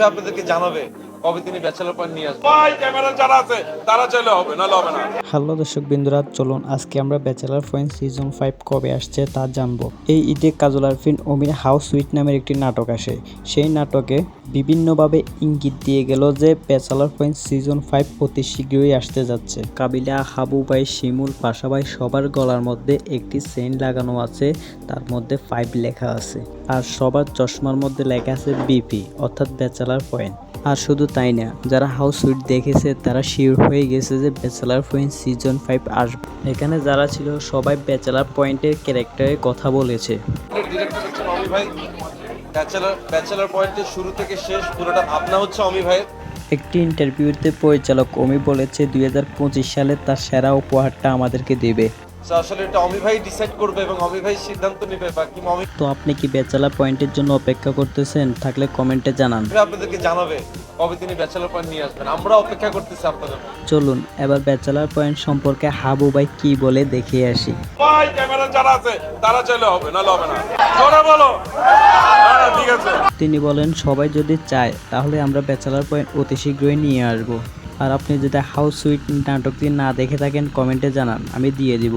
আপনাদেরকে জানাবে কবে তিনি ব্যাচেলর পয়েন্ট নিয়ে আসবেন। ভাই ক্যামেরা যারা আছে তারা চাইলে হবে, না হবে না। হ্যালো দর্শক বিন্দুরা, চলুন আজকে আমরা ব্যাচেলার পয়েন্ট সিজন 5 কবে আসছে তা জানবো। এই ঈদে কাজল আরফিন অমির হাউস সুইট নামের একটি নাটক আসে। সেই নাটকে বিভিন্নভাবে ইঙ্গিত দিয়ে গেল যে ব্যাচেলার পয়েন্ট সিজন 5 অতি শীঘ্রই আসতে যাচ্ছে। কাবিলা, হাবু ভাই, শিমুল, পাশা ভাই সবার গলার মধ্যে একটি চেইন লাগানো আছে, তার মধ্যে 5 লেখা আছে। আর সবার চশমার মধ্যে লেখা আছে বিপি অর্থাৎ ব্যাচেলার পয়েন্ট। আর শুধু তাই না, যারা হাউস সুইট দেখেছে তারা শিওর হয়ে গেছে যে ব্যাচেলার পয়েন্ট সিজন 5 আসবে। এখানে যারা ছিল সবাই ব্যাচেলার পয়েন্টের ক্যারেক্টারের কথা বলেছে। ডিরেক্টর হচ্ছে অমি ভাই। ব্যাচেলর পয়েন্টের শুরু থেকে শেষ পুরোটা ভাবনা হচ্ছে অমি ভাইয়ের। একটি ইন্টারভিউতে পরিচালক অমি বলেছে 2025 সালে তার সেরা উপহারটা আমাদেরকে দেবে। আসলে এটা অমি ভাই ডিসাইড করবে এবং অমি ভাই সিদ্ধান্ত নেবে। বাকি অমি তো আপনি কি ব্যাচেলার পয়েন্টের জন্য অপেক্ষা করতেছেন? থাকলে কমেন্টে জানান। ভাই আপনাদেরকে জানাবে কবে তিনি ব্যাচেলর পয়েন্ট নিয়ে আসবেন। আমরা অপেক্ষা করতেছি আপনাদের। চলুন এবার ব্যাচেলার পয়েন্ট সম্পর্কে হাবু ভাই কি বলে দেখে আসি। ভাই ক্যামেরা যারা আছে তারা চাইলে হবে, না হবে না। জোরে বলো। ঠিক আছে। তিনি বলেন সবাই যদি চায় তাহলে আমরা ব্যাচেলার পয়েন্ট অতি শীঘ্রই নিয়ে আসব। আর আপনি যদি হাউস সুইট নাটকটি না দেখে থাকেন কমেন্টে জানান, আমি দিয়ে দিব।